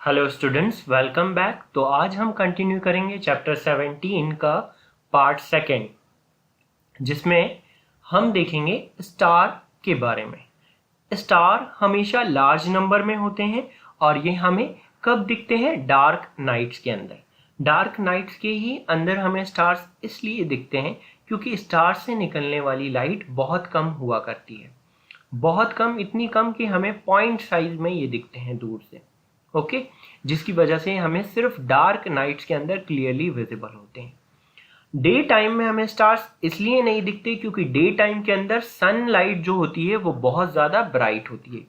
Hello students, welcome back. तो आज हम कंटिन्यू करेंगे चैप्टर 17 का पार्ट सेकेंड, जिसमें हम देखेंगे स्टार के बारे में। स्टार हमेशा लार्ज नंबर में होते हैं और ये हमें कब दिखते हैं? डार्क नाइट्स के अंदर। डार्क नाइट्स के ही अंदर हमें स्टार्स इसलिए दिखते हैं क्योंकि स्टार से निकलने वाली लाइट बहुत कम हुआ करती है, बहुत कम, इतनी कम कि हमें पॉइंट साइज में ये दिखते हैं दूर से। ओके, जिसकी वजह से हमें सिर्फ डार्क नाइट्स के अंदर क्लियरली विजिबल होते हैं। डे टाइम में हमें स्टार्स इसलिए नहीं दिखते क्योंकि डे टाइम के अंदर सनलाइट जो होती है वो बहुत ज्यादा ब्राइट होती है।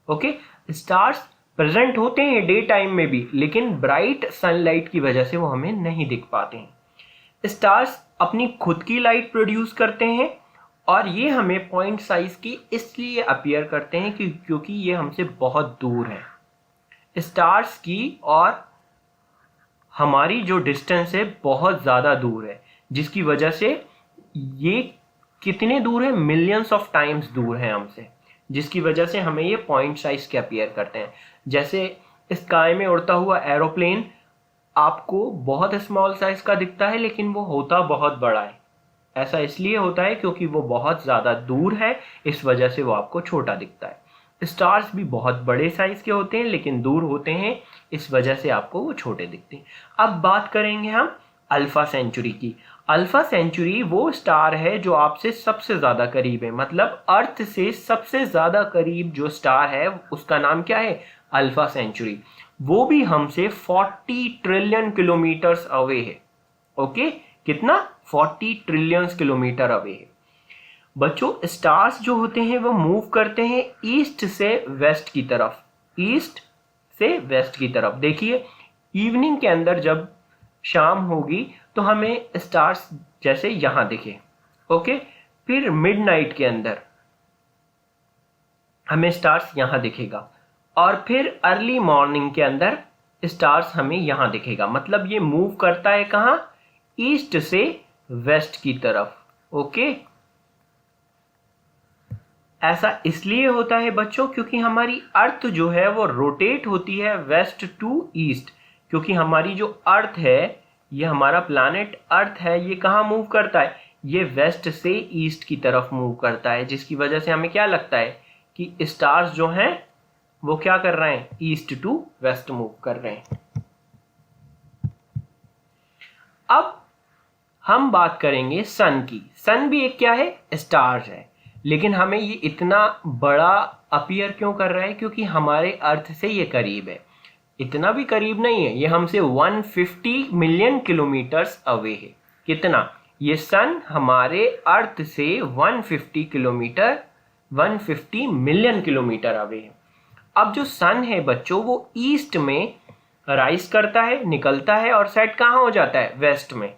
ओके, स्टार्स प्रेजेंट होते हैं डे टाइम में भी, लेकिन ब्राइट सनलाइट की वजह से वो हमें नहीं दिख पाते हैं। स्टार्स अपनी खुद की लाइट प्रोड्यूस करते हैं और ये हमें पॉइंट साइज की इसलिए अपीयर करते हैं क्योंकि ये हमसे बहुत दूर है। स्टार्स की और हमारी जो डिस्टेंस है बहुत ज़्यादा दूर है, जिसकी वजह से ये कितने दूर है? मिलियंस ऑफ टाइम्स दूर है हमसे, जिसकी वजह से हमें ये पॉइंट साइज के अपीयर करते हैं। जैसे स्काई में उड़ता हुआ एरोप्लेन आपको बहुत स्मॉल साइज का दिखता है, लेकिन वो होता बहुत बड़ा है। ऐसा इसलिए होता है क्योंकि वो बहुत ज़्यादा दूर है, इस वजह से वो आपको छोटा दिखता है। स्टार्स भी बहुत बड़े साइज के होते हैं लेकिन दूर होते हैं, इस वजह से आपको वो छोटे दिखते हैं। अब बात करेंगे हम अल्फा सेंचुरी की। अल्फा सेंचुरी वो स्टार है जो आपसे सबसे ज्यादा करीब है, मतलब अर्थ से सबसे ज्यादा करीब जो स्टार है उसका नाम क्या है? Alpha Centauri. वो भी हमसे 40 ट्रिलियन किलोमीटर्स अवे है। ओके, कितना? 40 ट्रिलियन किलोमीटर अवे है। बच्चों, स्टार्स जो होते हैं वो मूव करते हैं ईस्ट से वेस्ट की तरफ, ईस्ट से वेस्ट की तरफ। देखिए, इवनिंग के अंदर जब शाम होगी तो हमें स्टार्स जैसे यहां दिखे। ओके, फिर मिडनाइट के अंदर हमें स्टार्स यहां दिखेगा और फिर अर्ली मॉर्निंग के अंदर स्टार्स हमें यहां दिखेगा। मतलब ये मूव करता है कहां? ईस्ट से वेस्ट की तरफ। ओके, ऐसा इसलिए होता है बच्चों क्योंकि हमारी अर्थ जो है वो रोटेट होती है वेस्ट टू ईस्ट। क्योंकि हमारी जो अर्थ है, ये हमारा प्लैनेट अर्थ है, ये कहाँ मूव करता है? ये वेस्ट से ईस्ट की तरफ मूव करता है, जिसकी वजह से हमें क्या लगता है कि स्टार्स जो हैं वो क्या कर रहे हैं? ईस्ट टू वेस्ट मूव कर रहे हैं। अब हम बात करेंगे सन की। सन भी एक क्या है? स्टार्स है, लेकिन हमें ये इतना बड़ा अपीयर क्यों कर रहा है? क्योंकि हमारे अर्थ से ये करीब है। इतना भी करीब नहीं है, ये हमसे 150 मिलियन किलोमीटर्स अवे है। कितना? ये सन हमारे अर्थ से 150 मिलियन किलोमीटर अवे है। अब जो सन है बच्चों, वो ईस्ट में राइज करता है, निकलता है और सेट कहाँ हो जाता है? वेस्ट में।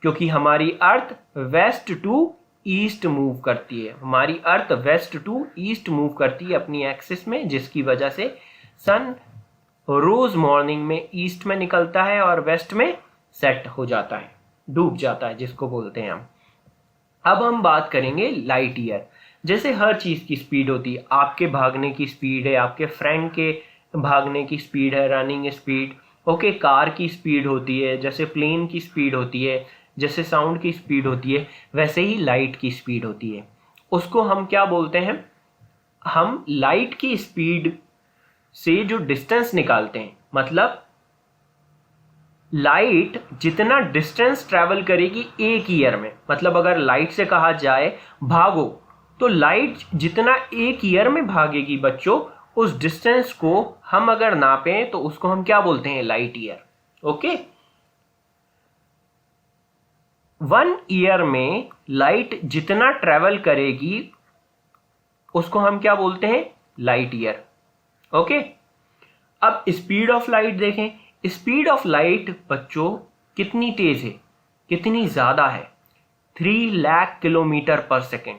क्योंकि हमारी अर्थ वेस्ट टू ईस्ट मूव करती है, हमारी अर्थ वेस्ट टू ईस्ट मूव करती है अपनी एक्सिस में, जिसकी वजह से सन रोज मॉर्निंग में ईस्ट में निकलता है और वेस्ट में सेट हो जाता है, डूब जाता है, जिसको बोलते हैं हम। अब हम बात करेंगे लाइट ईयर। जैसे हर चीज की स्पीड होती है, आपके भागने की स्पीड है, आपके फ्रेंड के भागने की स्पीड है, रनिंग स्पीड। ओके, कार की स्पीड होती है, जैसे प्लेन की स्पीड होती है, जैसे साउंड की स्पीड होती है, वैसे ही लाइट की स्पीड होती है। उसको हम क्या बोलते हैं? हम लाइट की स्पीड से जो डिस्टेंस निकालते हैं, मतलब लाइट जितना डिस्टेंस ट्रैवल करेगी एक ईयर में, मतलब अगर लाइट से कहा जाए भागो, तो लाइट जितना एक ईयर में भागेगी बच्चों, उस डिस्टेंस को हम अगर नापें तो उसको हम क्या बोलते हैं? Light year. ओके, 1 ईयर में लाइट जितना ट्रेवल करेगी उसको हम क्या बोलते हैं? Light year. ओके, अब स्पीड ऑफ लाइट देखें। स्पीड ऑफ लाइट बच्चों कितनी तेज है, कितनी ज्यादा है? 3 लाख किलोमीटर पर सेकेंड।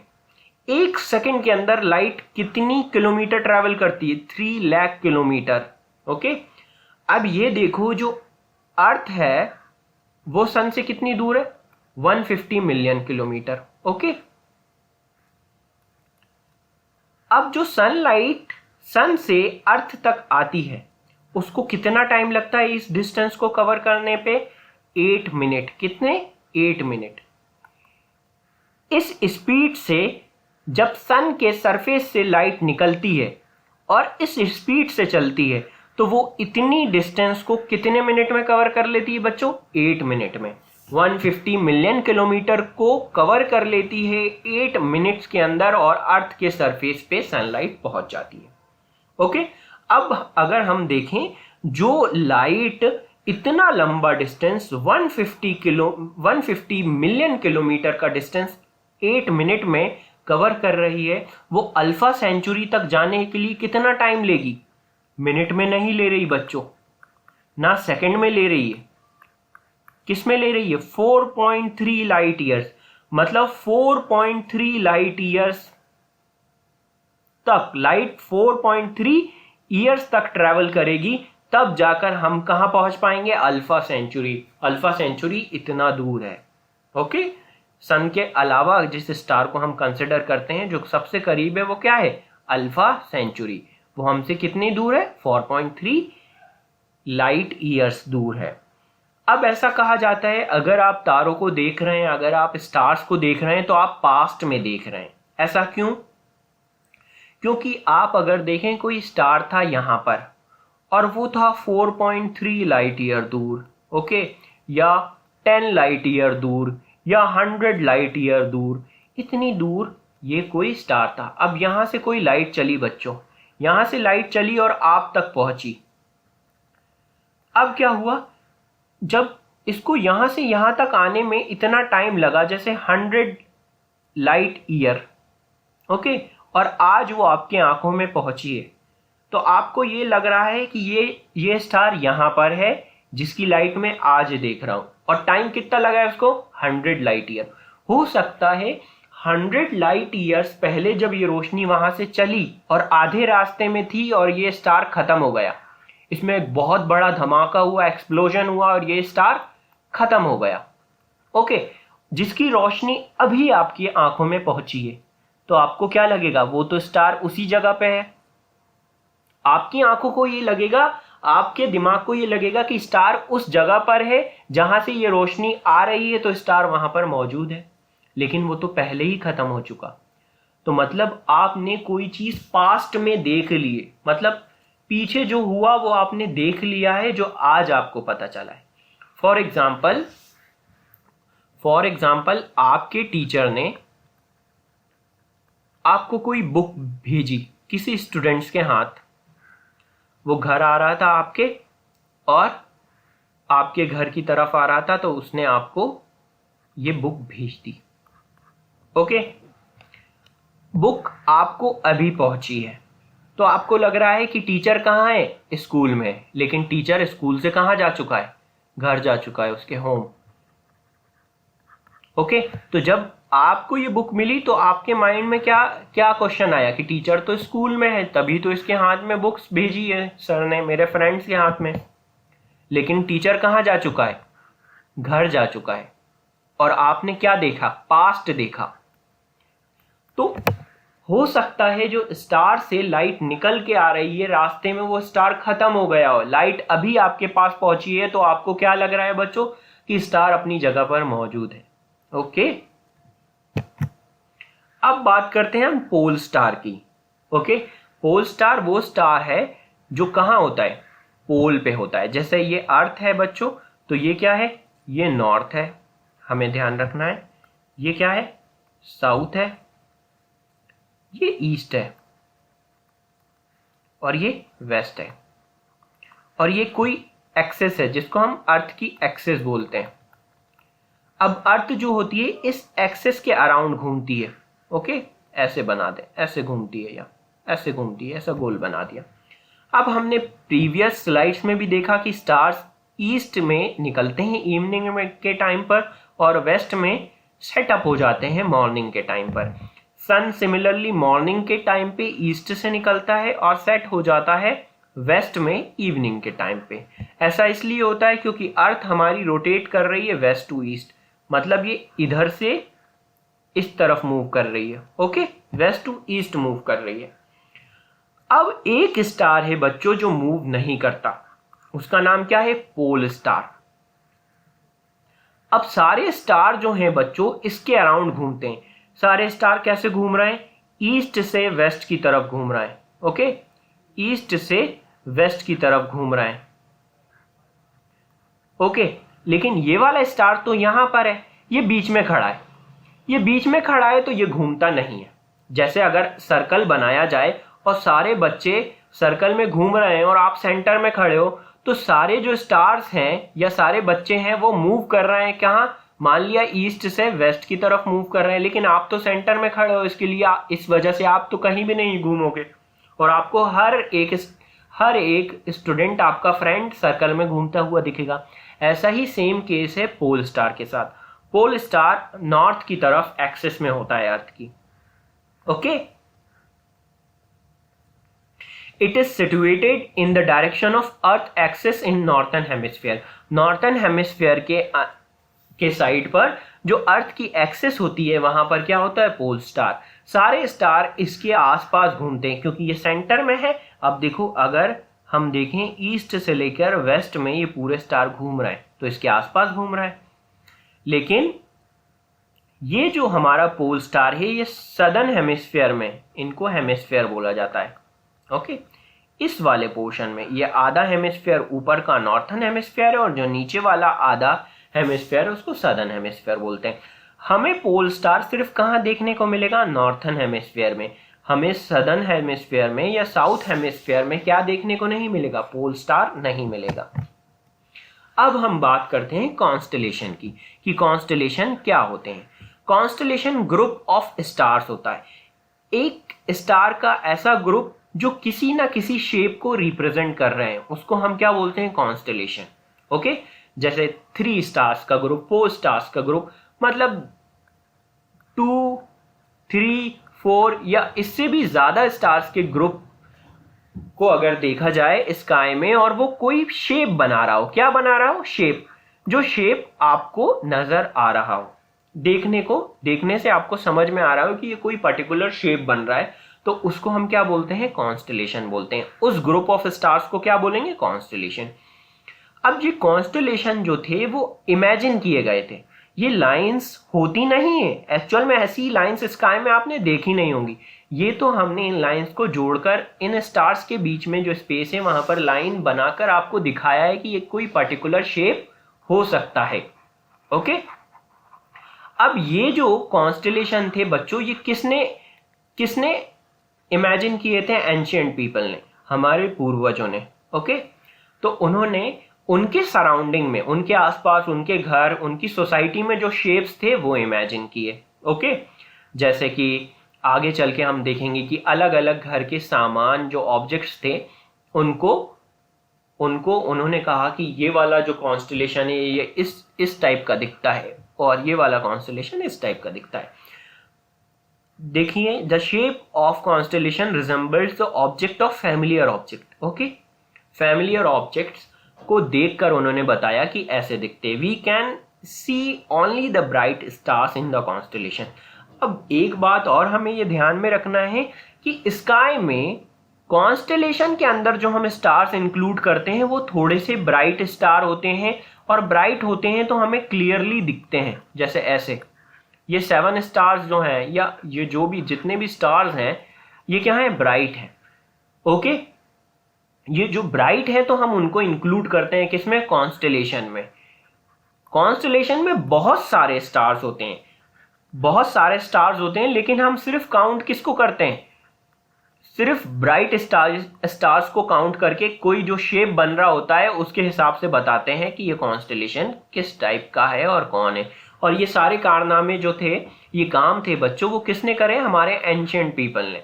एक सेकेंड के अंदर लाइट कितनी किलोमीटर ट्रेवल करती है? 3 लाख किलोमीटर। ओके, अब ये देखो, जो अर्थ है वो सन से कितनी दूर है? 150 मिलियन किलोमीटर। ओके, अब जो सनलाइट सन से अर्थ तक आती है उसको कितना टाइम लगता है इस डिस्टेंस को कवर करने पे? 8 मिनट। कितने? 8 मिनट। इस स्पीड से जब सन के सरफेस से लाइट निकलती है और इस स्पीड से चलती है तो वो इतनी डिस्टेंस को कितने मिनट में कवर कर लेती है बच्चों? 8 मिनट में। 150 मिलियन किलोमीटर को कवर कर लेती है 8 मिनट्स के अंदर और अर्थ के सरफेस पे सनलाइट पहुंच जाती है। ओके, अब अगर हम देखें जो लाइट इतना लंबा डिस्टेंस 150 मिलियन किलोमीटर का डिस्टेंस 8 मिनट में कवर कर रही है, वो अल्फा सेंचुरी तक जाने के लिए कितना टाइम लेगी? मिनट में नहीं ले रही बच्चों, ना सेकंड में ले रही है। किस में ले रही है? 4.3 लाइट ईयर्स। मतलब 4.3 लाइट ईयर्स तक, लाइट 4.3 ईयर्स तक ट्रैवल करेगी, तब जाकर हम कहां पहुंच पाएंगे? Alpha century. अल्फा सेंचुरी इतना दूर है। ओके, सन के अलावा जिस स्टार को हम कंसिडर करते हैं जो सबसे करीब है वो क्या है? Alpha Centauri. वो हमसे कितनी दूर है? 4.3 लाइट ईयर्स दूर है। अब ऐसा कहा जाता है अगर आप तारों को देख रहे हैं, अगर आप स्टार्स को देख रहे हैं तो आप पास्ट में देख रहे हैं। ऐसा क्यों? क्योंकि आप अगर देखें कोई स्टार था यहां पर और वो था 4.3 लाइट ईयर दूर, ओके, या 10 लाइट ईयर दूर या 100 लाइट ईयर दूर, इतनी दूर ये कोई स्टार था। अब यहां से कोई लाइट चली बच्चों, यहां से लाइट चली और आप तक पहुंची। अब क्या हुआ? जब इसको यहां से यहां तक आने में इतना टाइम लगा जैसे 100 लाइट ईयर, ओके, और आज वो आपके आंखों में पहुंची है, तो आपको ये लग रहा है कि ये स्टार यहां पर है जिसकी लाइट मैं आज देख रहा हूं, और टाइम कितना लगा है उसको? 100 लाइट ईयर। हो सकता है 100 लाइट ईयर्स पहले जब ये रोशनी वहां से चली और आधे रास्ते में थी और ये स्टार खत्म हो गया, इसमें एक बहुत बड़ा धमाका हुआ, एक्सप्लोजन हुआ और ये स्टार खत्म हो गया, ओके, जिसकी रोशनी अभी आपकी आंखों में पहुंची है, तो आपको क्या लगेगा? वो तो स्टार उसी जगह पे है। आपकी आंखों को ये लगेगा, आपके दिमाग को ये लगेगा कि स्टार उस जगह पर है जहां से ये रोशनी आ रही है, तो स्टार वहां पर मौजूद है, लेकिन वो तो पहले ही खत्म हो चुका। तो मतलब आपने कोई चीज पास्ट में देख ली है, मतलब पीछे जो हुआ वो आपने देख लिया है, जो आज आपको पता चला है। फॉर एग्जाम्पल आपके टीचर ने आपको कोई बुक भेजी किसी स्टूडेंट्स के हाथ, वो घर आ रहा था आपके और आपके घर की तरफ आ रहा था, तो उसने आपको ये बुक भेज दी, ओके। बुक आपको अभी पहुंची है, तो आपको लग रहा है कि टीचर कहाँ है? स्कूल में, लेकिन टीचर स्कूल से कहाँ जा चुका है? घर जा चुका है, उसके होम, ओके। तो जब आपको ये बुक मिली तो आपके माइंड में क्या क्या क्वेश्चन आया कि टीचर तो स्कूल में है, तभी तो इसके हाथ में बुक्स भेजी है सर ने मेरे फ्रेंड्स के हाथ में, लेकिन टीचर कहाँ जा चुका है? घर जा चुका है। और आपने क्या देखा? पास्ट देखा। तो हो सकता है जो स्टार से लाइट निकल के आ रही है रास्ते में, वो स्टार खत्म हो गया हो, लाइट अभी आपके पास पहुंची है, तो आपको क्या लग रहा है बच्चों? कि स्टार अपनी जगह पर मौजूद है, ओके। अब बात करते हैं हम पोल स्टार की, ओके। पोल स्टार वो स्टार है जो कहां होता है? पोल पे होता है। जैसे ये अर्थ है बच्चों, तो ये क्या है? ये नॉर्थ है, हमें ध्यान रखना है। ये क्या है? साउथ है, ये ईस्ट है, और ये वेस्ट है, और ये कोई एक्सेस है जिसको हम अर्थ की एक्सेस बोलते हैं। अब अर्थ जो होती है इस एक्सेस के अराउंड घूमती है, ओके, ऐसे बना दे, ऐसे घूमती है या ऐसे घूमती है, ऐसा गोल बना दिया। अब हमने प्रीवियस स्लाइड्स में भी देखा कि स्टार्स ईस्ट में निकलते हैं इवनिंग में के टाइम पर और वेस्ट में सेटअप हो जाते हैं मॉर्निंग के टाइम पर। सन सिमिलरली मॉर्निंग के टाइम पे ईस्ट से निकलता है और सेट हो जाता है वेस्ट में इवनिंग के टाइम पे। ऐसा इसलिए होता है क्योंकि अर्थ हमारी रोटेट कर रही है वेस्ट टू ईस्ट, मतलब ये इधर से इस तरफ मूव कर रही है, okay, west to east move कर रही है। अब एक स्टार है बच्चों जो मूव नहीं करता, उसका नाम क्या है? Pole star. अब सारे स्टार जो हैं बच्चों इसके अराउंड घूमते हैं। सारे स्टार कैसे घूम रहे हैं? ईस्ट से वेस्ट की तरफ घूम रहे हैं। ओके, ईस्ट से वेस्ट की तरफ घूम रहे हैं। ओके, लेकिन ये वाला स्टार तो यहां पर है, ये बीच में खड़ा है। ये बीच में खड़ा है तो ये घूमता नहीं है। जैसे अगर सर्कल बनाया जाए और सारे बच्चे सर्कल में घूम रहे हैं और आप सेंटर में खड़े हो, तो सारे जो स्टार्स हैं या सारे बच्चे हैं वो मूव कर रहे हैं कहाँ? मान लिया ईस्ट से वेस्ट की तरफ मूव कर रहे हैं, लेकिन आप तो सेंटर में खड़े हो, इसके लिए इस वजह से आप तो कहीं भी नहीं घूमोगे और आपको हर एक स्टूडेंट, आपका फ्रेंड सर्कल में घूमता हुआ दिखेगा। ऐसा ही सेम केस है पोल स्टार के साथ। पोल स्टार नॉर्थ की तरफ एक्सिस में होता है अर्थ की। Okay, it is situated in the direction of earth axis in northern hemisphere. Northern hemisphere के साइड पर जो अर्थ की एक्सिस होती है वहां पर क्या होता है? Pole star. सारे स्टार इसके आसपास घूमते हैं क्योंकि ये सेंटर में है। अब देखो, अगर हम देखें ईस्ट से लेकर वेस्ट में ये पूरे स्टार घूम रहे हैं तो इसके आसपास घूम रहा है। लेकिन ये जो हमारा पोल स्टार है ये सदर्न हेमिस्फीयर में, इनको हेमिस्फीयर बोला जाता है। ओके, इस वाले पोर्शन में ये आधा हेमिस्फीयर ऊपर का नॉर्थर्न हेमिस्फीयर है और जो नीचे वाला आधा हेमिस्फीयर है उसको सदर्न हेमिस्फीयर बोलते हैं। हमें पोल स्टार सिर्फ कहाँ देखने को मिलेगा? नॉर्थर्न हेमिस्फीयर में। हमें सदर्न हेमिस्फीयर में या साउथ हेमिस्फीयर में क्या देखने को नहीं मिलेगा? पोल स्टार नहीं मिलेगा। अब हम बात करते हैं कॉन्स्टलेशन की, कि कॉन्स्टलेशन क्या होते हैं। कॉन्स्टलेशन ग्रुप ऑफ स्टार्स होता है। एक स्टार का ऐसा ग्रुप जो किसी ना किसी शेप को रिप्रेजेंट कर रहे हैं उसको हम क्या बोलते हैं? कॉन्स्टलेशन। ओके, जैसे 3 स्टार्स का ग्रुप, 4 स्टार्स का ग्रुप, मतलब 2, 3, 4 या इससे भी ज्यादा स्टार्स के ग्रुप को अगर देखा जाए स्काई में और वो कोई शेप बना रहा हो। क्या बना रहा हो? शेप। जो शेप आपको नजर आ रहा हो, देखने से आपको समझ में आ रहा हो कि ये कोई पर्टिकुलर शेप बन रहा है, तो उसको हम क्या बोलते हैं? कॉन्स्टलेशन बोलते हैं। उस ग्रुप ऑफ स्टार्स को क्या बोलेंगे? कॉन्स्टलेशन। अब ये कॉन्स्टलेशन जो थे वो इमेजिन किए गए थे। ये लाइंस होती नहीं है एक्चुअल में, ऐसी लाइंस स्काई में आपने देखी नहीं होंगी। ये तो हमने इन लाइंस को जोड़कर इन स्टार्स के बीच में जो स्पेस है वहां पर लाइन बनाकर आपको दिखाया है कि ये कोई पर्टिकुलर शेप हो सकता है। ओके, अब ये जो कॉन्स्टलेशन थे बच्चों, ये किसने इमेजिन किए थे? एंशिएंट पीपल ने, हमारे पूर्वजों ने। ओके, तो उन्होंने उनके सराउंडिंग में, उनके आसपास, उनके घर, उनकी सोसाइटी में जो शेप्स थे वो इमेजिन किए। ओके, जैसे कि आगे चल के हम देखेंगे कि अलग अलग घर के सामान, जो ऑब्जेक्ट्स थे, उनको उन्होंने कहा कि ये वाला जो कॉन्स्टलेशन है ये इस टाइप का दिखता है और ये वाला कॉन्स्टलेशन इस टाइप का दिखता है। देखिए, the shape of constellation resembles the object of familiar object. Okay, familiar objects को देखकर उन्होंने बताया कि ऐसे दिखते। We can see only the bright stars in the constellation. अब एक बात और हमें ये ध्यान में रखना है कि स्काई में कॉन्स्टलेशन के अंदर जो हम स्टार्स इंक्लूड करते हैं वो थोड़े से ब्राइट स्टार होते हैं, और ब्राइट होते हैं तो हमें क्लियरली दिखते हैं। जैसे ऐसे ये 7 स्टार्स जो हैं, या ये जो भी जितने भी स्टार्स हैं, ये क्या है? ब्राइट है। ओके, ये जो ब्राइट है तो हम उनको इंक्लूड करते हैं किसमें? कॉन्स्टलेशन में। कॉन्स्टलेशन में बहुत सारे स्टार्स होते हैं, लेकिन हम सिर्फ काउंट किसको करते हैं? सिर्फ ब्राइट स्टार्स को काउंट करके कोई जो शेप बन रहा होता है उसके हिसाब से बताते हैं कि ये कॉन्स्टलेशन किस टाइप का है और कौन है। और ये सारे कारनामे जो थे, ये काम थे बच्चों, वो किसने करे? हमारे एंशिएंट पीपल ने।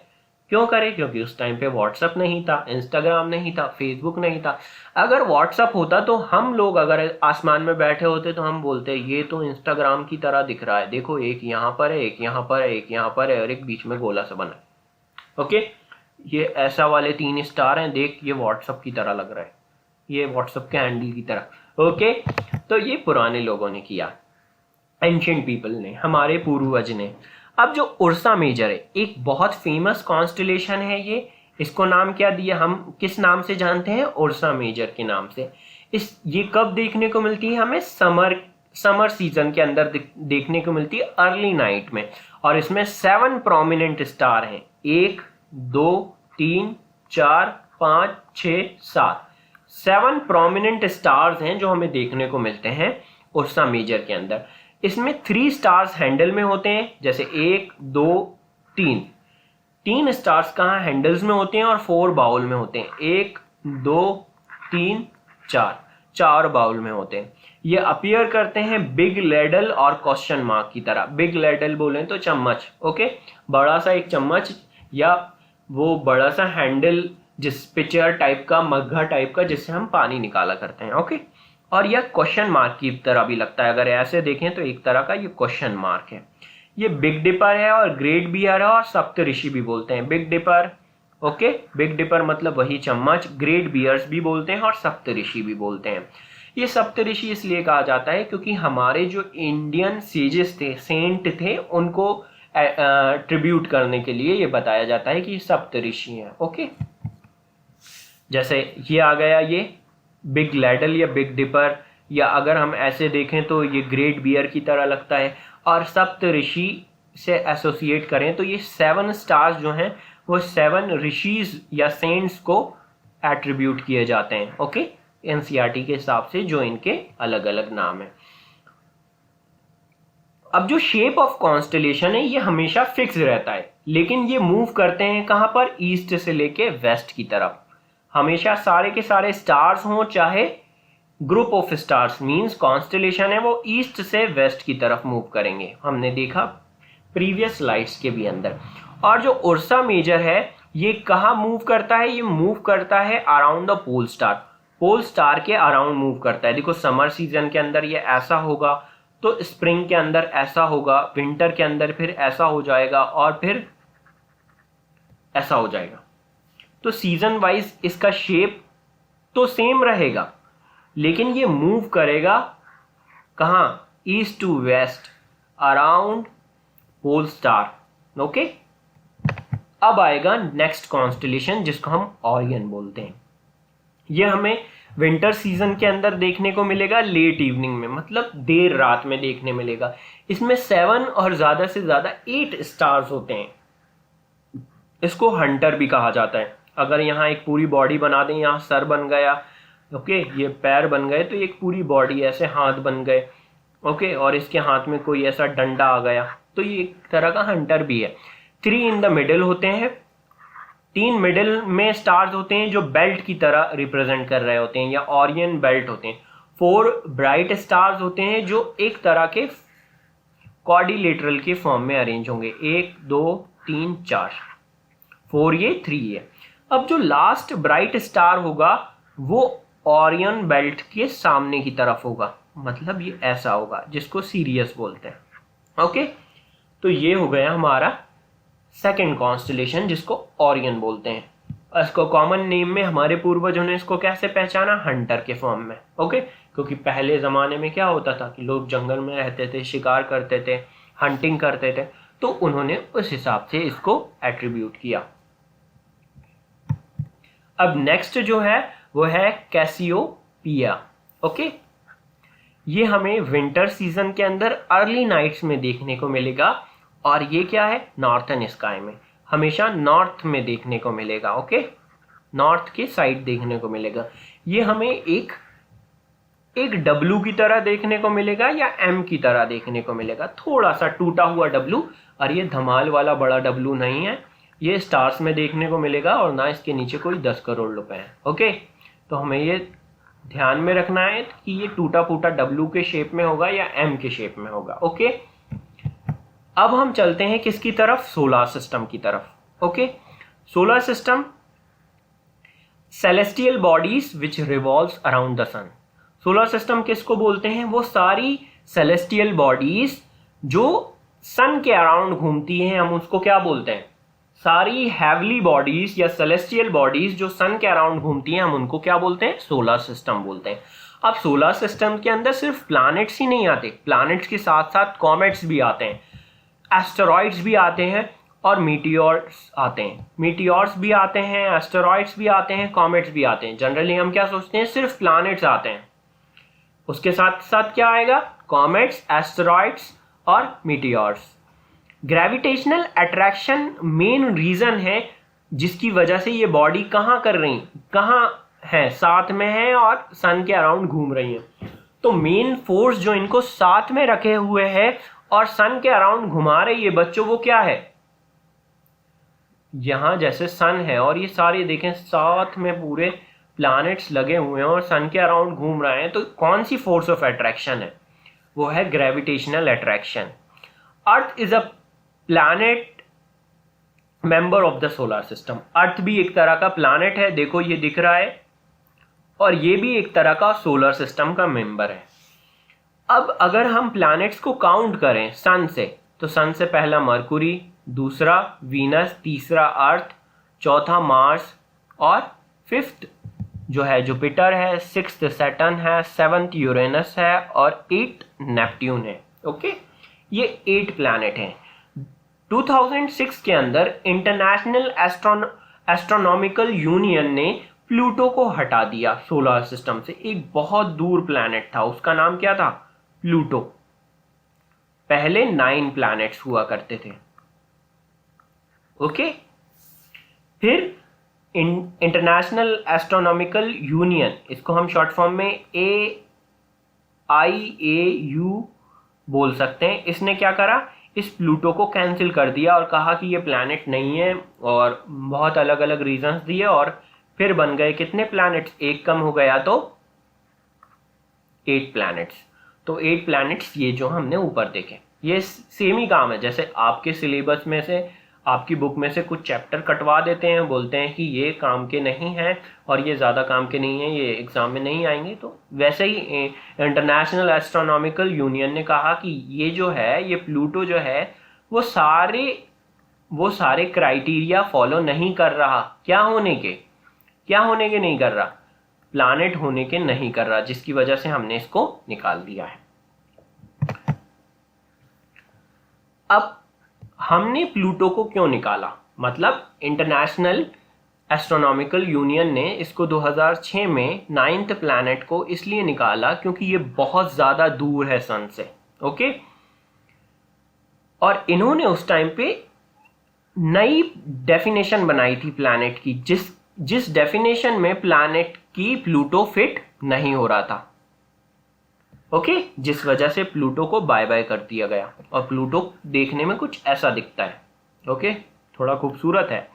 क्यों करे? क्योंकि उस टाइम पे व्हाट्सएप नहीं था, इंस्टाग्राम नहीं था, फेसबुक नहीं था। अगर व्हाट्सएप होता तो हम लोग अगर आसमान में बैठे होते तो हम बोलते ये तो इंस्टाग्राम की तरह दिख रहा है, देखो एक यहाँ पर है, एक यहाँ पर है, एक यहाँ पर है और एक बीच में गोला सा बना है। ओके, ये ऐसा वाले 3 स्टार हैं, देख ये व्हाट्सएप की तरह लग रहा है, ये व्हाट्सएप के हैंडल की तरह। ओके, तो ये पुराने लोगों ने किया, एंशिएंट पीपल ने, हमारे पूर्वज ने। अब जो उर्सा मेजर है, एक बहुत फेमस कॉन्स्टलेशन है, इसको नाम क्या दिया, हम किस नाम से जानते हैं, उर्सा मेजर के नाम से। ये कब देखने को मिलती है हमें, समर सीजन के अंदर देखने को मिलती है, अर्ली नाइट में। और इसमें 7 प्रोमिनेंट स्टार हैं, 1 2 3 4 5 6 7 प्रोमिनेंट स्टार्स हैं जो हमें देखने को मिलते हैं उर्सा मेजर के अंदर। इसमें 3 स्टार्स हैंडल में होते हैं, जैसे 1 2 3 स्टार्स कहाँ हैंडल्स में होते हैं और 4 बाउल में होते हैं, 1 2 3 4 बाउल में होते हैं। ये अपीयर करते हैं बिग लेडल और क्वेश्चन मार्क की तरह। बिग लेडल बोले तो चम्मच, ओके, बड़ा सा एक चम्मच या वो बड़ा सा हैंडल जिस पिचर टाइप का, मग्घा टाइप का, जिससे हम पानी निकाला करते हैं, ओके। और यह क्वेश्चन मार्क की तरह भी लगता है, अगर ऐसे देखें तो एक तरह का ये क्वेश्चन मार्क है। ये बिग डिपर है और ग्रेट बियर है और सप्तऋषि भी बोलते हैं। Big dipper, okay, big dipper मतलब वही चम्मच, ग्रेट बियर्स भी बोलते हैं और सप्तऋषि भी बोलते हैं। ये सप्तऋषि इसलिए कहा जाता है क्योंकि हमारे जो इंडियन सेजेस थे, सेंट थे, उनको ट्रिब्यूट करने के लिए ये बताया जाता है कि ये सप्तऋषि हैं, ओके। जैसे ये आ गया ये बिग लैडल या बिग डिपर, या अगर हम ऐसे देखें तो ये ग्रेट बियर की तरह लगता है। और सप्तऋषि से एसोसिएट करें तो ये 7 स्टार्स जो हैं वो 7 ऋषिज या सेंट्स को एट्रीब्यूट किए जाते हैं, ओके, एनसीईआरटी के हिसाब से जो इनके अलग अलग नाम है। अब जो शेप ऑफ कॉन्स्टेलेशन है ये हमेशा फिक्स रहता है, लेकिन ये मूव करते हैं कहां पर, ईस्ट से लेके वेस्ट की तरफ। हमेशा सारे के सारे स्टार्स हों, चाहे group of stars, means constellation है वो ईस्ट से वेस्ट की तरफ मूव करेंगे, हमने देखा प्रीवियस स्लाइड्स के भी अंदर। और जो उर्सा मेजर है ये कहाँ मूव करता है, ये मूव करता है around the pole star, pole star के अराउंड मूव करता है। देखो समर सीजन के अंदर ये ऐसा होगा, तो स्प्रिंग के अंदर ऐसा होगा, विंटर के अंदर फिर ऐसा हो जाएगा और फिर ऐसा हो जाएगा। तो सीजन वाइज इसका शेप तो सेम रहेगा, लेकिन ये मूव करेगा कहाँ, east to west around pole star, okay. अब आएगा नेक्स्ट कॉन्स्टेलेशन जिसको हम ओरियन बोलते हैं। ये हमें विंटर सीजन के अंदर देखने को मिलेगा, लेट इवनिंग में, मतलब देर रात में देखने मिलेगा। इसमें 7 और ज्यादा से ज्यादा 8 स्टार्स होते हैं। इसको हंटर भी कहा जाता है। अगर यहाँ एक पूरी बॉडी बना दें, यहाँ सर बन गया, ओके, ये पैर बन गए, तो एक पूरी बॉडी ऐसे हाथ बन गए, ओके, और इसके हाथ में कोई ऐसा डंडा आ गया, तो ये एक तरह का हंटर भी है। 3 इन द मिडिल होते हैं, 3 मिडिल में स्टार्स होते हैं जो बेल्ट की तरह रिप्रेजेंट कर रहे होते हैं या ओरियन बेल्ट होते हैं। 4 ब्राइट स्टार्स होते हैं जो एक तरह के क्वाड्रिलेटरल के फॉर्म में अरेंज होंगे, 1 2 3 4, 4 ये 3 ये। अब जो लास्ट ब्राइट स्टार होगा वो ओरियन बेल्ट के सामने की तरफ होगा, मतलब ये ऐसा होगा, जिसको सीरियस बोलते हैं, ओके। तो ये हो गया हमारा सेकंड कॉन्स्टेलेशन जिसको ओरियन बोलते हैं। इसको कॉमन नेम में हमारे पूर्वजों ने इसको कैसे पहचाना, हंटर के फॉर्म में, ओके, क्योंकि पहले जमाने में क्या होता था कि लोग जंगल में रहते थे, शिकार करते थे, हंटिंग करते थे, तो उन्होंने उस हिसाब से इसको एट्रीब्यूट किया। अब नेक्स्ट जो है वो है कैसियोपिया, ओके। ये हमें विंटर सीजन के अंदर अर्ली नाइट्स में देखने को मिलेगा, और ये क्या है, नॉर्थन स्काई में, हमेशा नॉर्थ में देखने को मिलेगा, ओके, नॉर्थ के साइड देखने को मिलेगा। ये हमें एक डब्लू की तरह देखने को मिलेगा या एम की तरह देखने को मिलेगा, थोड़ा सा टूटा हुआ डब्लू, और ये धमाल वाला बड़ा डब्लू नहीं है। ये स्टार्स में देखने को मिलेगा और ना इसके नीचे कोई 10 करोड़ रुपए हैं, ओके। तो हमें ये ध्यान में रखना है कि ये टूटा फूटा डब्लू के शेप में होगा या एम के शेप में होगा, ओके। अब हम चलते हैं किसकी तरफ, सोलर सिस्टम की तरफ, okay. Solar system, celestial bodies which revolves around the sun. Solar system किसको बोलते हैं, वो सारी सेलेस्टियल बॉडीज जो सन के अराउंड घूमती हैं, हम उसको क्या बोलते हैं, सारी हैवली बॉडीज या सेलेस्टियल बॉडीज जो सन के अराउंड घूमती हैं, हम उनको क्या बोलते हैं, सोलर सिस्टम बोलते हैं। अब सोलर सिस्टम के अंदर सिर्फ प्लैनेट्स ही नहीं आते, प्लैनेट्स के साथ साथ कॉमेट्स भी आते हैं, एस्टेरॉइड्स भी आते हैं, और मीटियोर्स आते हैं। मीटियोर्स भी आते हैं, एस्टेरॉइड्स भी आते हैं, कॉमेट्स भी आते हैं। जनरली हम क्या सोचते हैं, सिर्फ प्लैनेट्स आते हैं, उसके साथ साथ क्या आएगा, कॉमेट्स, एस्टेरॉइड्स और meteors. Gravitational attraction main reason है जिसकी वजह से ये बॉडी कहाँ है, साथ में है और सन के अराउंड घूम रही है। तो मेन फोर्स जो इनको साथ में रखे हुए है और सन के अराउंड घुमा रही है बच्चों, वो क्या है, यहां जैसे सन है और ये सारे देखें साथ में पूरे प्लैनेट्स लगे हुए हैं और सन के अराउंड घूम रहे हैं, तो कौन सी फोर्स ऑफ अट्रैक्शन है, वो है gravitational attraction. Earth is a planet member of the solar system. Earth भी एक तरह का प्लैनेट है, देखो ये दिख रहा है, और ये भी एक तरह का सोलर सिस्टम का मेंबर है। अब अगर हम प्लैनेट्स को काउंट करें सन से, तो सन से पहला मरकुरी, दूसरा वीनस, तीसरा अर्थ, चौथा मार्स और फिफ्थ जो है जुपिटर है, सिक्स्थ सैटर्न है, सेवंथ यूरेनस है और एट्थ नेपट्यून है। ओके, ये 8 प्लैनेट हैं। 2006 के अंदर इंटरनेशनल एस्ट्रोनॉमिकल यूनियन ने प्लूटो को हटा दिया सोलर सिस्टम से। एक बहुत दूर प्लैनेट था, उसका नाम क्या था, प्लूटो। पहले 9 प्लैनेट्स हुआ करते थे। ओके, फिर इंटरनेशनल एस्ट्रोनॉमिकल यूनियन, इसको हम शॉर्ट फॉर्म में AIAU बोल सकते हैं, इसने क्या करा, इस प्लूटो को कैंसिल कर दिया और कहा कि ये प्लैनेट नहीं है, और बहुत अलग अलग रीजंस दिए, और फिर बन गए कितने प्लैनेट्स, एक कम हो गया तो 8 प्लैनेट्स। तो 8 प्लैनेट्स ये जो हमने ऊपर देखे, ये सेम ही काम है। जैसे आपके सिलेबस में से, आपकी बुक में से कुछ चैप्टर कटवा देते हैं, बोलते हैं कि ये काम के नहीं हैं और ये ज़्यादा काम के नहीं हैं, ये एग्जाम में नहीं आएंगे, तो वैसे ही इंटरनेशनल एस्ट्रोनॉमिकल यूनियन ने कहा कि ये जो है, ये प्लूटो जो है, वो सारे क्राइटेरिया फॉलो नहीं कर रहा। क्या होने के नहीं कर रहा, प्लैनेट होने के नहीं कर रहा, जिसकी वजह से हमने इसको निकाल दिया है। अब हमने प्लूटो को क्यों निकाला, मतलब इंटरनेशनल एस्ट्रोनॉमिकल यूनियन ने इसको 2006 में 9th प्लैनेट को इसलिए निकाला क्योंकि ये बहुत ज्यादा दूर है सन से। ओके, और इन्होंने उस टाइम पे नई डेफिनेशन बनाई थी प्लैनेट की, जिस डेफिनेशन में प्लैनेट की प्लूटो फिट नहीं हो रहा था। ओके, जिस वजह से प्लूटो को बाय बाय कर दिया गया, और प्लूटो देखने में कुछ ऐसा दिखता है। ओके, थोड़ा खूबसूरत है।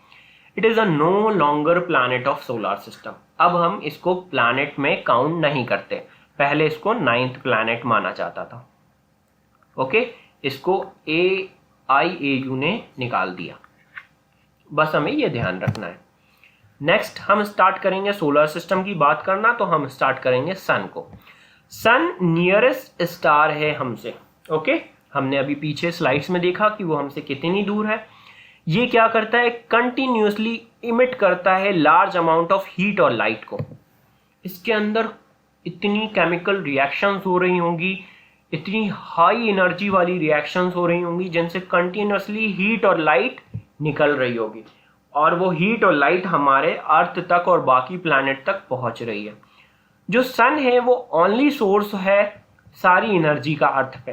It is a no longer planet of solar system. अब हम इसको प्लैनेट में काउंट नहीं करते, पहले इसको 9th प्लैनेट माना जाता था। ओके, इसको AIAU ने निकाल दिया, बस हमें ये ध्यान रखना है। नेक्स्ट हम स्टार्ट करेंगे सोलर सिस्टम की बात करना, तो हम स्टार्ट करेंगे सन को। सन नियरेस्ट स्टार है हमसे। ओके, हमने अभी पीछे स्लाइड्स में देखा कि वो हमसे कितनी दूर है। ये क्या करता है, कंटिन्यूसली इमिट करता है लार्ज अमाउंट ऑफ हीट और लाइट को। इसके अंदर इतनी केमिकल रिएक्शंस हो रही होंगी, इतनी हाई एनर्जी वाली रिएक्शंस हो रही होंगी, जिनसे कंटिन्यूसली हीट और लाइट निकल रही होगी, और वो हीट और लाइट हमारे अर्थ तक और बाकी प्लैनेट तक पहुंच रही है। जो सन है वो ओनली सोर्स है सारी एनर्जी का अर्थ पे।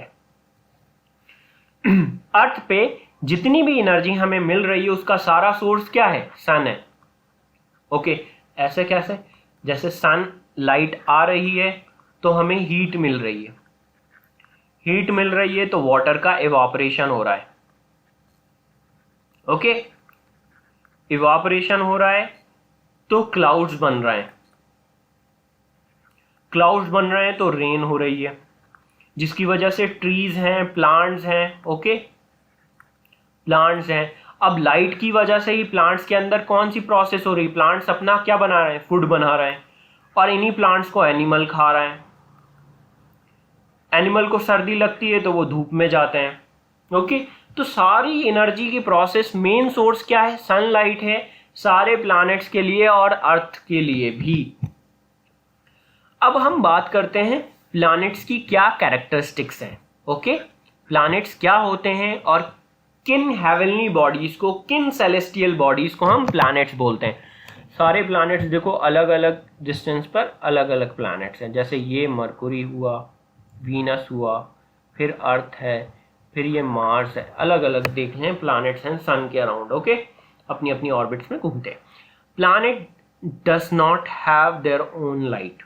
अर्थ पे जितनी भी एनर्जी हमें मिल रही है उसका सारा सोर्स क्या है, सन है। ओके, ऐसे कैसे, जैसे सन लाइट आ रही है तो हमें हीट मिल रही है, हीट मिल रही है तो वाटर का इवापोरेशन हो रहा है। ओके, इवापोरेशन हो रहा है तो क्लाउड्स बन रहे हैं, क्लाउड्स बन रहे हैं तो रेन हो रही है, जिसकी वजह से ट्रीज हैं, प्लांट्स हैं। ओके, प्लांट्स हैं। अब लाइट की वजह से ही प्लांट्स के अंदर कौन सी प्रोसेस हो रही, प्लांट्स अपना क्या बना रहे हैं, फूड बना रहे हैं, और इन्हीं प्लांट्स को एनिमल खा रहे हैं। एनिमल को सर्दी लगती है तो वो धूप में जाते हैं। ओके, तो सारी एनर्जी की प्रोसेस मेन सोर्स क्या है, सनलाइट है, सारे प्लैनेट्स के लिए और अर्थ के लिए भी। अब हम बात करते हैं प्लैनेट्स की क्या कैरेक्टरिस्टिक्स हैं। ओके, प्लैनेट्स क्या होते हैं और किन हेवनली बॉडीज को, किन सेलेस्टियल बॉडीज को हम प्लैनेट्स बोलते हैं। सारे प्लैनेट्स देखो अलग अलग डिस्टेंस पर अलग अलग प्लैनेट्स हैं। जैसे ये मरकुरी हुआ, वीनस हुआ, फिर अर्थ है, फिर ये मार्स है। अलग अलग देख लें प्लैनेट्स हैं सन के अराउंड, ओके, अपनी अपनी ऑर्बिट्स में घूमते हैं। Planet does not have their own light.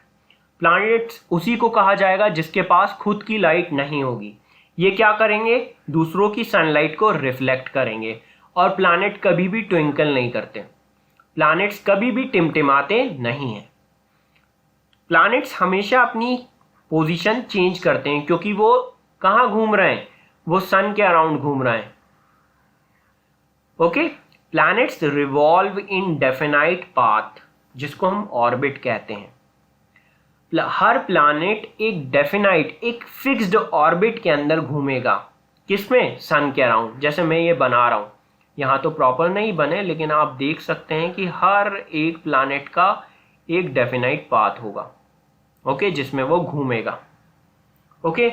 Planets उसी को कहा जाएगा जिसके पास खुद की लाइट नहीं होगी। ये क्या करेंगे, दूसरों की सनलाइट को रिफ्लेक्ट करेंगे। और प्लैनेट कभी भी ट्विंकल नहीं करते, प्लैनेट्स कभी भी टिमटिमाते नहीं हैं। प्लैनेट्स हमेशा अपनी पोजीशन चेंज करते हैं क्योंकि वो कहाँ घूम रहे हैं, वो सन के अराउंड घूम रहे हैं, ओके। प्लैनेट्स रिवॉल्व इन डेफिनाइट पाथ, जिसको हम ऑर्बिट कहते हैं। हर प्लैनेट एक डेफिनाइट, एक फिक्स्ड ऑर्बिट के अंदर घूमेगा। किसमें, सन के अराउंड। जैसे मैं ये बना रहा हूं, यहां तो प्रॉपर नहीं बने, लेकिन आप देख सकते हैं कि हर एक प्लैनेट का एक डेफिनाइट पाथ होगा, ओके, जिसमें वो घूमेगा, okay.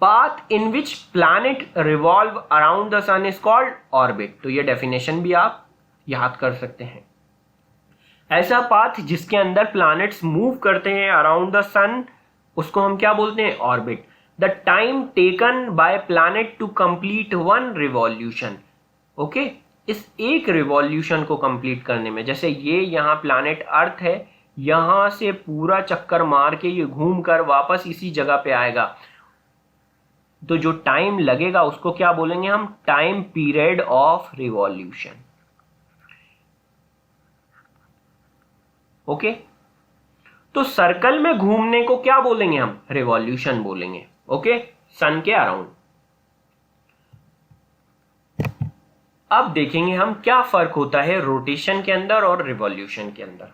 Path in which planet revolve around the sun is called orbit. तो ये डेफिनेशन भी आप याद कर सकते हैं। ऐसा पाथ जिसके अंदर प्लैनेट्स मूव करते हैं अराउंड द सन, उसको हम क्या बोलते हैं, orbit. The time taken by planet to complete one revolution, okay, इस एक रिवॉल्यूशन को कंप्लीट करने में, जैसे ये यहाँ प्लैनेट अर्थ है, यहां से पूरा चक्कर मार के ये घूम कर वापस इसी जगह पे आएगा, तो जो टाइम लगेगा उसको क्या बोलेंगे हम, time period of revolution, okay. तो सर्कल में घूमने को क्या बोलेंगे हम, रिवॉल्यूशन बोलेंगे, ओके, सन के अराउंड। अब देखेंगे हम क्या फर्क होता है रोटेशन के अंदर और रिवॉल्यूशन के अंदर,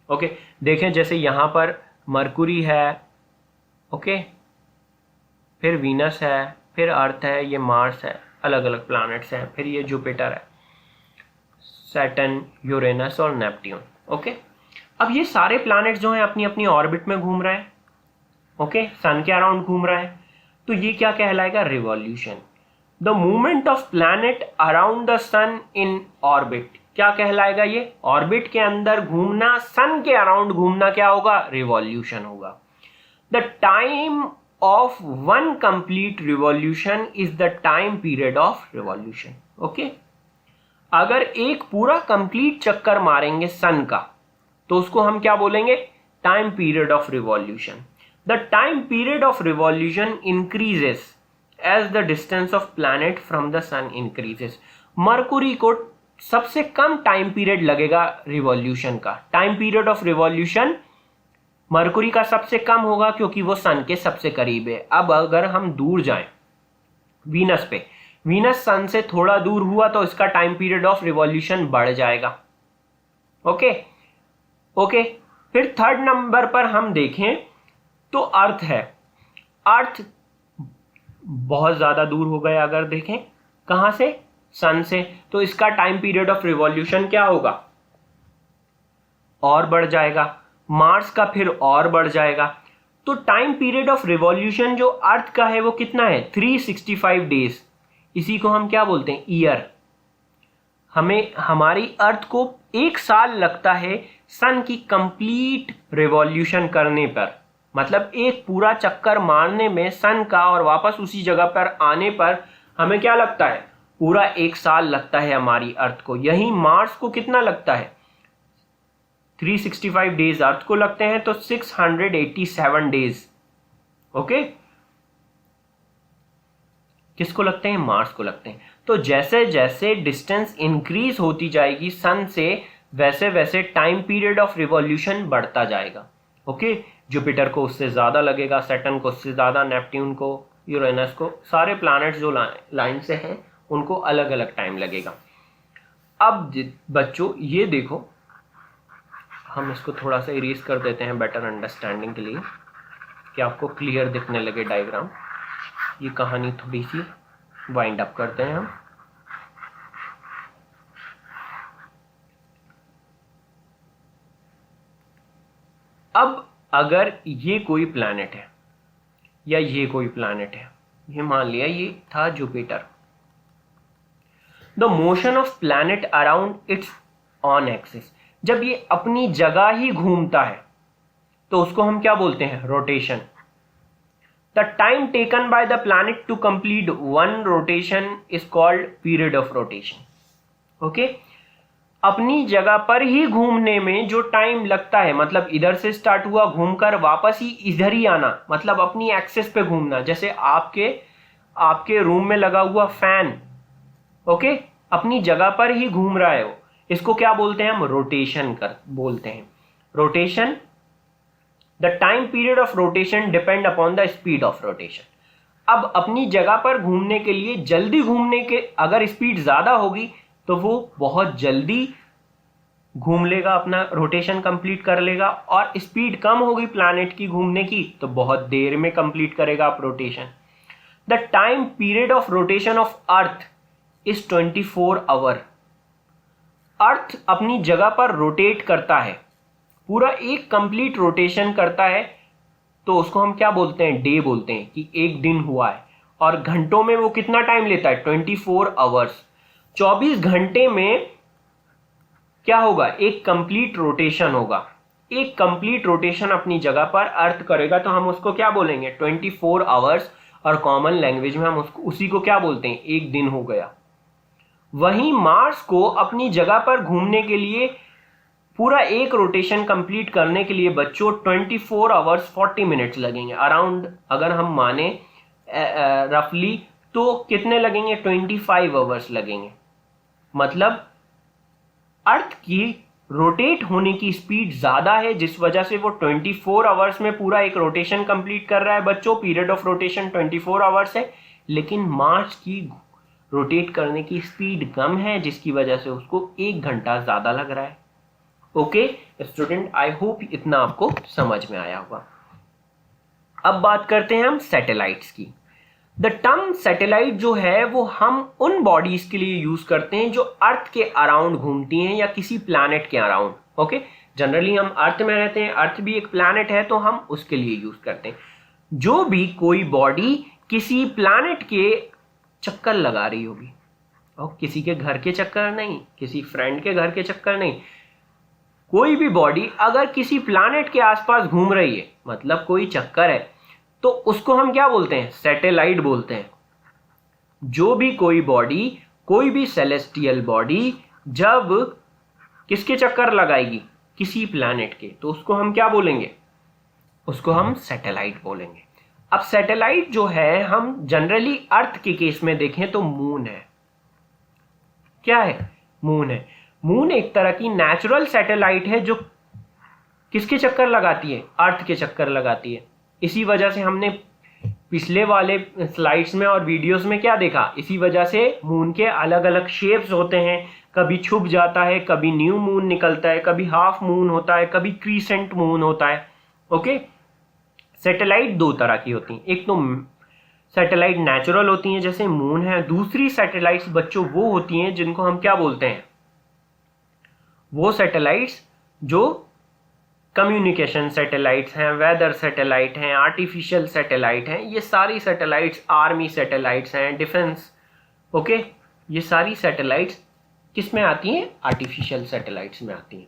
ओके। देखें जैसे यहां पर मरकुरी है, ओके, फिर वीनस है, फिर अर्थ है, ये मार्स है, अलग अलग प्लैनेट्स हैं, फिर ये जुपिटर है, सैटर्न, यूरेनस और नेपट्यून, ओके। अब ये सारे प्लैनेट्स जो हैं अपनी अपनी ऑर्बिट में घूम रहे हैं, ओके, सन के अराउंड घूम रहे हैं, तो ये क्या कहलाएगा, revolution. The movement of planet around the sun in orbit क्या कहलाएगा, ये ऑर्बिट के अंदर घूमना, सन के अराउंड घूमना क्या होगा, रिवॉल्यूशन होगा। The time of one complete revolution is the time period of revolution, okay. अगर एक पूरा कंप्लीट चक्कर मारेंगे सन का, तो उसको हम क्या बोलेंगे, time period of revolution. The time period of revolution increases as the distance of planet from the sun increases. Mercury को सबसे कम टाइम पीरियड लगेगा रिवॉल्यूशन का, time period of revolution Mercury का सबसे कम होगा क्योंकि वो सन के सबसे करीब है। अब अगर हम दूर जाएं वीनस पे, वीनस सन से थोड़ा दूर हुआ तो इसका टाइम पीरियड ऑफ रिवॉल्यूशन बढ़ जाएगा, ओके, ओके। फिर थर्ड नंबर पर हम देखें तो अर्थ है, अर्थ बहुत ज्यादा दूर हो गया, अगर देखें कहां से, सन से, तो इसका टाइम पीरियड ऑफ रिवॉल्यूशन क्या होगा, और बढ़ जाएगा। मार्स का फिर और बढ़ जाएगा। तो टाइम पीरियड ऑफ रिवॉल्यूशन जो अर्थ का है वो कितना है, 365 डेज। इसी को हम क्या बोलते हैं, ईयर। हमें हमारी अर्थ को एक साल लगता है सन की कंप्लीट रिवॉल्यूशन करने पर, मतलब एक पूरा चक्कर मारने में सन का और वापस उसी जगह पर आने पर हमें क्या लगता है, पूरा एक साल लगता है हमारी अर्थ को। यही मार्स को कितना लगता है, 365 डेज अर्थ को लगते हैं, तो 687 डेज, ओके, किसको लगते हैं, मार्स को लगते हैं। तो जैसे जैसे डिस्टेंस इंक्रीज होती जाएगी सन से, वैसे वैसे टाइम पीरियड ऑफ रिवॉल्यूशन बढ़ता जाएगा, ओके। जुपिटर को उससे ज्यादा लगेगा, सैटर्न को उससे ज्यादा, नेपट्यून को, यूरेनस को, सारे प्लैनेट्स जो लाइन से हैं उनको अलग अलग टाइम लगेगा। अब बच्चों ये देखो, हम इसको थोड़ा सा इरेज कर देते हैं बेटर अंडरस्टैंडिंग के लिए, कि आपको क्लियर दिखने लगे डायग्राम। ये कहानी थोड़ी सी वाइंड अप करते हैं हम। अब अगर ये कोई प्लैनेट है या ये कोई प्लैनेट है, ये मान लिया ये था Jupiter, the motion of planet around its on axis. जब ये अपनी जगह ही घूमता है तो उसको हम क्या बोलते हैं? Rotation. The time taken by the planet to complete one rotation is called period of rotation. Okay, अपनी जगह पर ही घूमने में जो टाइम लगता है, मतलब इधर से स्टार्ट हुआ घूमकर वापस ही इधर ही आना, मतलब अपनी एक्सिस पे घूमना। जैसे आपके रूम में लगा हुआ फैन, ओके, अपनी जगह पर ही घूम रहा है वो, इसको क्या बोलते हैं? हम रोटेशन बोलते हैं। Rotation, the time period of rotation depend upon the speed of rotation. अब अपनी जगह पर घूमने के लिए जल्दी घूमने के अगर स्पीड ज्यादा होगी तो वो बहुत जल्दी घूम लेगा, अपना रोटेशन कंप्लीट कर लेगा, और स्पीड कम होगी प्लैनेट की घूमने की तो बहुत देर में कंप्लीट करेगा आप rotation. The time period of rotation of Earth is 24 hour. Earth अपनी जगह पर रोटेट करता है, पूरा एक कंप्लीट रोटेशन करता है, तो उसको हम क्या बोलते हैं? डे बोलते हैं, कि एक दिन हुआ है। और घंटों में वो कितना टाइम लेता है? 24 आवर्स। 24 घंटे में क्या होगा? एक कंप्लीट रोटेशन होगा। एक कंप्लीट रोटेशन अपनी जगह पर अर्थ करेगा तो हम उसको क्या बोलेंगे? 24 आवर्स। और कॉमन लैंग्वेज में हम उसी को क्या बोलते हैं? एक दिन हो गया। वहीं मार्स को अपनी जगह पर घूमने के लिए पूरा एक रोटेशन कंप्लीट करने के लिए बच्चों 24 आवर्स 40 मिनट्स लगेंगे अराउंड। अगर हम माने रफली तो कितने लगेंगे? 25 आवर्स लगेंगे। मतलब अर्थ की रोटेट होने की स्पीड ज्यादा है, जिस वजह से वो 24 आवर्स में पूरा एक रोटेशन कंप्लीट कर रहा है बच्चों। पीरियड ऑफ रोटेशन 24 आवर्स है, लेकिन मार्स की रोटेट करने की स्पीड कम है, जिसकी वजह से उसको 1 घंटा ज्यादा लग रहा है। ओके स्टूडेंट, आई होप इतना आपको समझ में आया होगा। अब बात करते हैं हम सैटेलाइट्स की। द टर्म सैटेलाइट जो है वो हम उन बॉडीज के लिए यूज करते हैं जो अर्थ के अराउंड घूमती हैं या किसी प्लैनेट के अराउंड। ओके, जनरली हम अर्थ में रहते हैं, अर्थ भी एक प्लैनेट है, तो हम उसके लिए यूज करते हैं। जो भी कोई बॉडी किसी प्लैनेट के चक्कर लगा रही होगी, और किसी के घर के चक्कर नहीं, किसी फ्रेंड के घर के चक्कर नहीं, कोई भी बॉडी अगर किसी प्लैनेट के आसपास घूम रही है, मतलब कोई चक्कर है, तो उसको हम क्या बोलते हैं? सैटेलाइट बोलते हैं। जो भी कोई बॉडी, कोई भी सेलेस्टियल बॉडी जब किसके चक्कर लगाएगी? किसी प्लैनेट के, तो उसको हम क्या बोलेंगे? उसको हम सैटेलाइट बोलेंगे। अब सैटेलाइट जो है, हम जनरली अर्थ के केस में देखें तो मून है। क्या है? मून है। मून एक तरह की नेचुरल सैटेलाइट है जो किसके चक्कर लगाती है? अर्थ के चक्कर लगाती है। इसी वजह से हमने पिछले वाले स्लाइड्स में और वीडियोस में क्या देखा? इसी वजह से मून के अलग अलग शेप्स होते हैं, कभी छुप जाता है, कभी न्यू मून निकलता है, कभी हाफ मून होता है, कभी क्रीसेंट मून होता है। ओके, सैटेलाइट 2 तरह की होती हैं। एक तो सैटेलाइट नेचुरल होती हैं जैसे मून है, दूसरी सैटेलाइट्स बच्चों वो होती हैं जिनको हम क्या बोलते हैं? वो सैटेलाइट्स जो कम्युनिकेशन सैटेलाइट्स हैं, वेदर सैटेलाइट हैं, आर्टिफिशियल सैटेलाइट हैं। ये सारी सैटेलाइट्स आर्मी सैटेलाइट्स हैं, डिफेंस। ओके, ये सारी सैटेलाइट्स किस में आती हैं? आर्टिफिशियल सैटेलाइट्स में आती हैं।